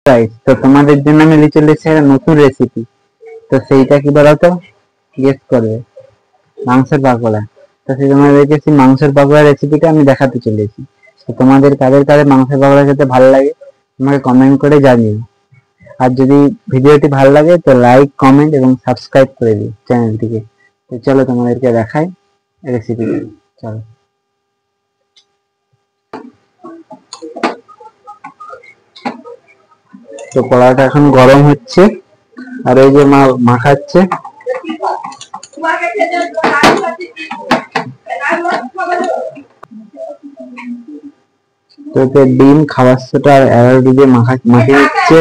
Guys, তো তোমাদের জন্য আমি নিয়ে চলে এসেছি একটা নতুন রেসিপি। তো সেইটা কি বলতো, গেস করবে, মাংসের পাকোড়া। তো সেই তোমাদেরকে সেই মাংসের পাকোড়া রেসিপিটা আমি দেখাতে চলেছি। তো তোমাদের কাদের কাদের মাংসের পাকোড়া খেতে ভালো লাগে আমাকে কমেন্ট করে জানিও। আর যদি ভিডিওটি ভালো লাগে তো লাইক, কমেন্ট এবং সাবস্ক্রাইব করে দিও চ্যানেলটিকে। তো চলো তোমাদেরকে দেখাই রেসিপিটা। চলো। তো কড়াটা এখন গরম হচ্ছে, আর এই যে মা মাখাচ্ছে। তো ডিম খাবার সোটা আর অ্যারোট দিয়ে মাখিয়ে নিচ্ছে,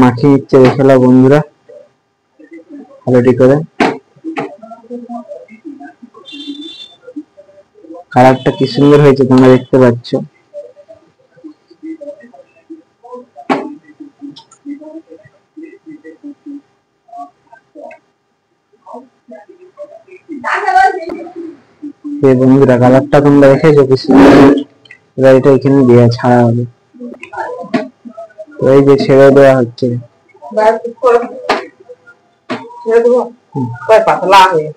মাখিয়ে নিচ্ছে। দেখে নাও বন্ধুরা ভালোটি করে। কালারটা কি সুন্দর হয়েছে তোমরা দেখতে পাচ্ছ। বন্ধুরা কালারটা তোমরা দেখেছো কি সুন্দর। এবার এটা এখানে দিয়ে ছাড়া হবে। তো এই যে ছেড়ে দেওয়া হচ্ছে। পাতলা হয়ে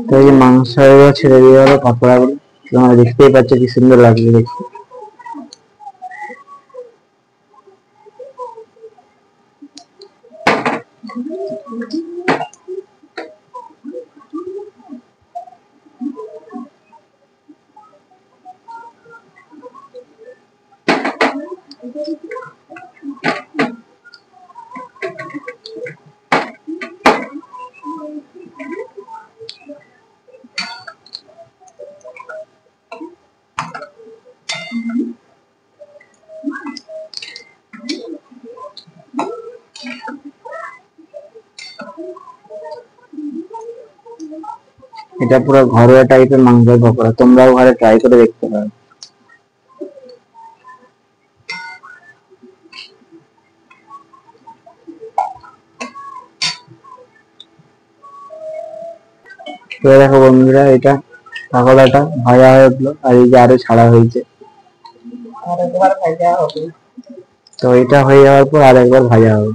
তো এই যে মাংস ছেড়ে দিয়ে হলো পাকোড়া গুলো। তোমরা দেখতেই পাচ্ছ কি সুন্দর লাগছে দেখতে। এটা পুরো ঘরোয়া টাইপের মাংসের পকোড়া, তোমরাও ঘরে ট্রাই করে দেখতে পারো। তো দেখো বন্ধুরা, এটা পকোড়াটা ভাজা হয়ে উঠলো, আর এই যে আরো ছাড়া হয়েছে। তো এটা হয়ে যাওয়ার পর আর একবার ভাজা হবে।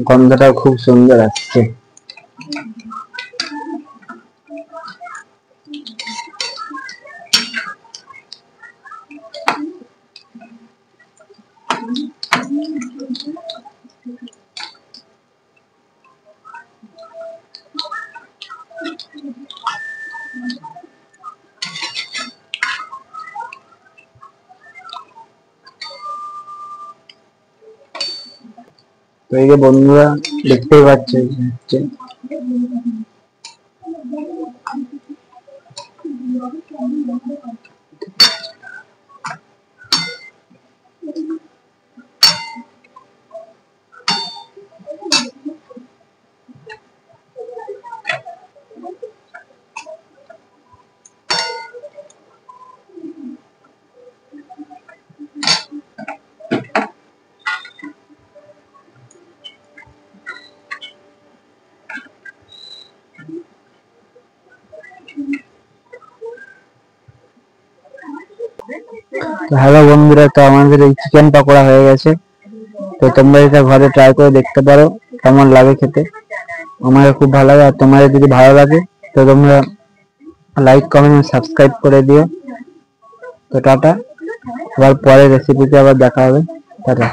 গন্ধটা খুব সুন্দর আসছে। তো এই যে বন্ধুরা দেখতেই পাচ্ছ, তো হ্যালো বন্ধুরা, তো আমাদের এই চিকেন পকোড়া হয়ে গেছে। তো তোমরা এটা ঘরে ট্রাই করে দেখতে পারো কেমন লাগে খেতে। আমার খুব ভালো লাগে, আর তোমাদের যদি ভালো লাগে তো তোমরা লাইক, কমেন্ট, সাবস্ক্রাইব করে দিও। তো টাটা, আবার পরের রেসিপিতে আবার দেখা হবে। টাটা।